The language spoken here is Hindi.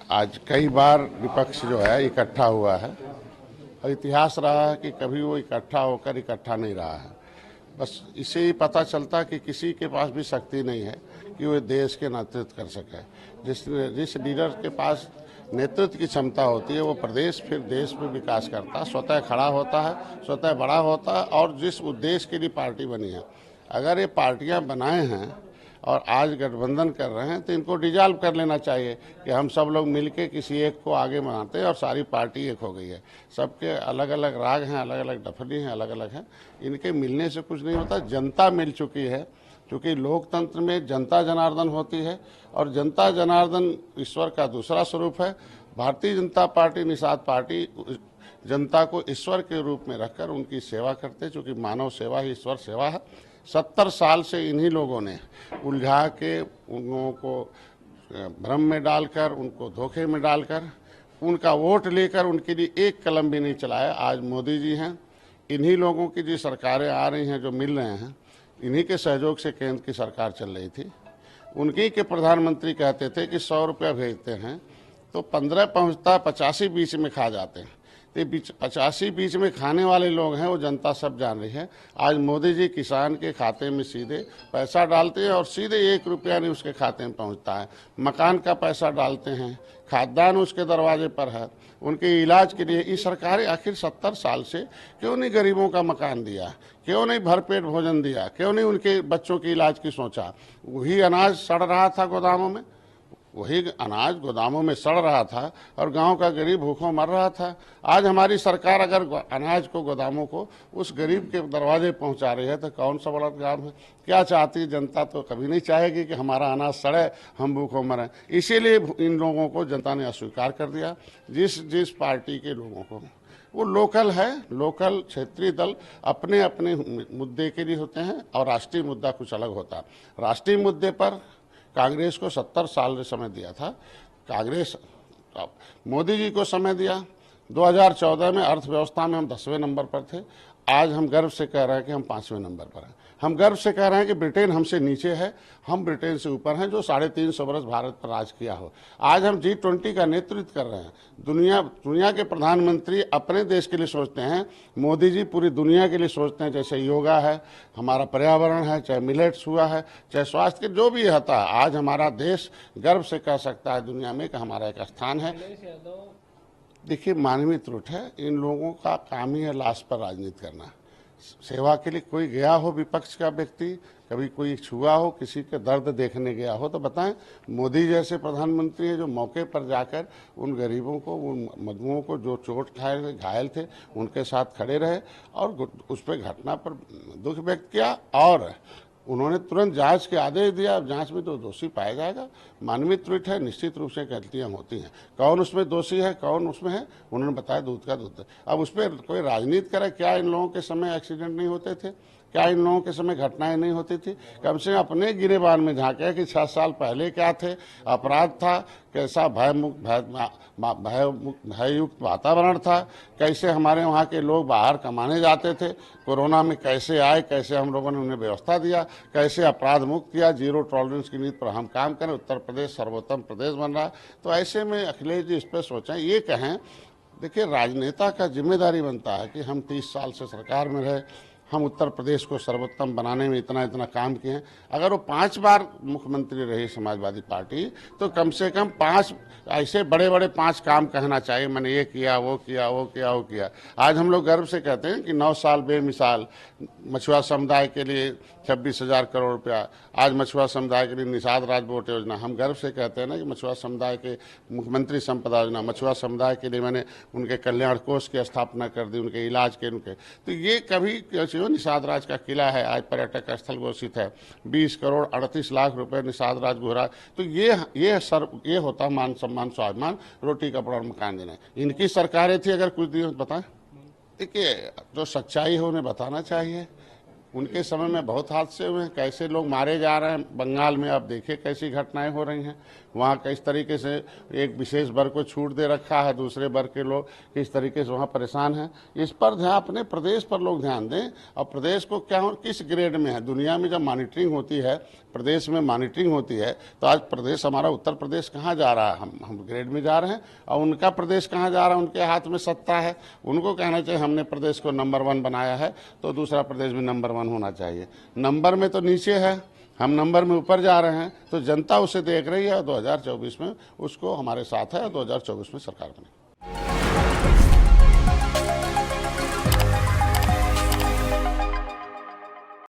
आज कई बार विपक्ष जो है इकट्ठा हुआ है और इतिहास रहा है कि कभी वो इकट्ठा होकर इकट्ठा नहीं रहा है। बस इससे ही पता चलता कि किसी के पास भी शक्ति नहीं है कि वो देश के नेतृत्व कर सके। जिस लीडर के पास नेतृत्व की क्षमता होती है वो प्रदेश फिर देश में विकास करता है, स्वतः खड़ा होता है, स्वतः बड़ा होता है। और जिस उद्देश्य के लिए पार्टी बनी है, अगर ये पार्टियां बनाए हैं और आज गठबंधन कर रहे हैं तो इनको डिजॉल्व कर लेना चाहिए कि हम सब लोग मिलके किसी एक को आगे बनाते हैं और सारी पार्टी एक हो गई है। सबके अलग अलग राग हैं, अलग अलग डफली हैं, अलग अलग हैं, इनके मिलने से कुछ नहीं होता। जनता मिल चुकी है, क्योंकि लोकतंत्र में जनता जनार्दन होती है और जनता जनार्दन ईश्वर का दूसरा स्वरूप है। भारतीय जनता पार्टी निषाद पार्टी जनता को ईश्वर के रूप में रखकर उनकी सेवा करते, चूँकि मानव सेवा ही ईश्वर सेवा है। 70 साल से इन्हीं लोगों ने उलझा के उन लोगों को भ्रम में डालकर, उनको धोखे में डालकर, उनका वोट लेकर उनके लिए एक कलम भी नहीं चलाया। आज मोदी जी हैं, इन्हीं लोगों की जो सरकारें आ रही हैं, जो मिल रहे हैं, इन्हीं के सहयोग से केंद्र की सरकार चल रही थी। उनकी के प्रधानमंत्री कहते थे कि 100 रुपया भेजते हैं तो 15 पहुँचता, 85 बीच में खा जाते हैं। तो 85 बीच में खाने वाले लोग हैं, वो जनता सब जान रही है। आज मोदी जी किसान के खाते में सीधे पैसा डालते हैं और सीधे 1 रुपया नहीं उसके खाते में पहुंचता है। मकान का पैसा डालते हैं, खाद्यान्न उसके दरवाजे पर है, उनके इलाज के लिए। ये सरकारें आखिर 70 साल से क्यों नहीं गरीबों का मकान दिया, क्यों नहीं भरपेट भोजन दिया, क्यों नहीं उनके बच्चों के इलाज की सोचा। वही अनाज सड़ रहा था गोदामों में, वही अनाज गोदामों में सड़ रहा था और गांव का गरीब भूखों मर रहा था। आज हमारी सरकार अगर अनाज को, गोदामों को उस गरीब के दरवाजे पहुंचा रही है तो कौन सा बड़ा काम है। क्या चाहती जनता? तो कभी नहीं चाहेगी कि हमारा अनाज सड़े, हम भूखों मरें। इसीलिए इन लोगों को जनता ने अस्वीकार कर दिया। जिस पार्टी के लोगों को, वो लोकल है, लोकल क्षेत्रीय दल अपने अपने मुद्दे के लिए होते हैं और राष्ट्रीय मुद्दा कुछ अलग होता है। राष्ट्रीय मुद्दे पर कांग्रेस को 70 साल ने समय दिया था। कांग्रेस मोदी जी को समय दिया। 2014 में अर्थव्यवस्था में हम 10वें नंबर पर थे। आज हम गर्व से कह रहे हैं कि हम 5वें नंबर पर हैं। हम गर्व से कह रहे हैं कि ब्रिटेन हमसे नीचे है, हम ब्रिटेन से ऊपर हैं, जो 350 वर्ष भारत पर राज किया हो। आज हम G20 का नेतृत्व कर रहे हैं। दुनिया के प्रधानमंत्री अपने देश के लिए सोचते हैं, मोदी जी पूरी दुनिया के लिए सोचते हैं। जैसे योगा है, हमारा पर्यावरण है, चाहे मिलेट्स हुआ है, चाहे स्वास्थ्य के जो भी होता है, आज हमारा देश गर्व से कह सकता है दुनिया में कि हमारा एक स्थान है। देखिए, मानवीय त्रुटि है। इन लोगों का काम ही है लाश पर राजनीति करना। सेवा के लिए कोई गया हो विपक्ष का व्यक्ति, कभी कोई छुआ हो, किसी के दर्द देखने गया हो तो बताएं। मोदी जैसे प्रधानमंत्री हैं जो मौके पर जाकर उन गरीबों को, उन मजदूरों को जो चोट खाए थे, घायल थे, उनके साथ खड़े रहे और उस पर घटना पर दुख व्यक्त किया और उन्होंने तुरंत जांच के आदेश दिया। जांच में तो दोषी पाया जाएगा। मानवीय त्रुटि है, निश्चित रूप से गलतियां होती हैं। कौन उसमें दोषी है, कौन उसमें है, उन्होंने बताया दूध का दूध। अब उस पर कोई राजनीति करे। क्या इन लोगों के समय एक्सीडेंट नहीं होते थे? क्या इन लोगों के समय घटनाएं नहीं होती थी? कम से कम अपने गिरेबान में झांके कि 6 साल पहले क्या थे, अपराध था, कैसा भययुक्त वातावरण था, कैसे हमारे वहाँ के लोग बाहर कमाने जाते थे, कोरोना में कैसे आए, कैसे हम लोगों ने उन्हें व्यवस्था दिया, कैसे अपराध मुक्त किया, 0 टॉलरेंस की नीति पर हम काम करें। उत्तर प्रदेश सर्वोत्तम प्रदेश बन रहा है। तो ऐसे में अखिलेश जी इस पर सोचें, ये कहें। देखिए, राजनेता का जिम्मेदारी बनता है कि हम 30 साल से सरकार में रहे, हम उत्तर प्रदेश को सर्वोत्तम बनाने में इतना काम किए हैं। अगर वो 5 बार मुख्यमंत्री रही समाजवादी पार्टी तो कम से कम 5 ऐसे बड़े बड़े 5 काम कहना चाहिए, मैंने ये किया, वो किया, वो किया, वो किया। आज हम लोग गर्व से कहते हैं कि 9 साल बेमिसाल मछुआ समुदाय के लिए 26,000 करोड़ रुपया। आज मछुआ समुदाय के लिए निषाद राज बोट योजना। हम गर्व से कहते हैं ना कि मछुआ समुदाय के मुख्यमंत्री संपदा योजना, मछुआ समुदाय के लिए मैंने उनके कल्याण कोष की स्थापना कर दी, उनके इलाज के, उनके। तो ये कभी निषाद राज का किला है, आज पर्यटक स्थल घोषित है। 20 करोड़ 38 लाख रुपए निषाद राज घोरा। तो ये होता मान सम्मान स्वाभिमान, रोटी कपड़ा और मकान देना। इनकी सरकारें थी, अगर कुछ दिनों बताएं। देखिए, जो सच्चाई है उन्हें बताना चाहिए। उनके समय में बहुत हादसे हुए हैं, कैसे लोग मारे जा रहे हैं। बंगाल में आप देखिए कैसी घटनाएं हो रही हैं। वहाँ किस तरीके से एक विशेष वर्ग को छूट दे रखा है, दूसरे वर्ग के लोग किस तरीके से वहाँ परेशान हैं। इस पर ध्यान, अपने प्रदेश पर लोग ध्यान दें और प्रदेश को क्या किस ग्रेड में है। दुनिया में जब मॉनिटरिंग होती है प्रदेश में मॉनिटरिंग होती है, तो आज प्रदेश हमारा उत्तर प्रदेश कहाँ जा रहा है, हम ग्रेड में जा रहे हैं, और उनका प्रदेश कहाँ जा रहा है, उनके हाथ में सत्ता है। उनको कहना चाहिए हमने प्रदेश को नंबर 1 बनाया है, तो दूसरा प्रदेश भी नंबर 1 होना चाहिए। नंबर में तो नीचे है, हम नंबर में ऊपर जा रहे हैं, तो जनता उसे देख रही है। 2024 में उसको हमारे साथ है, 2024 में सरकार बने।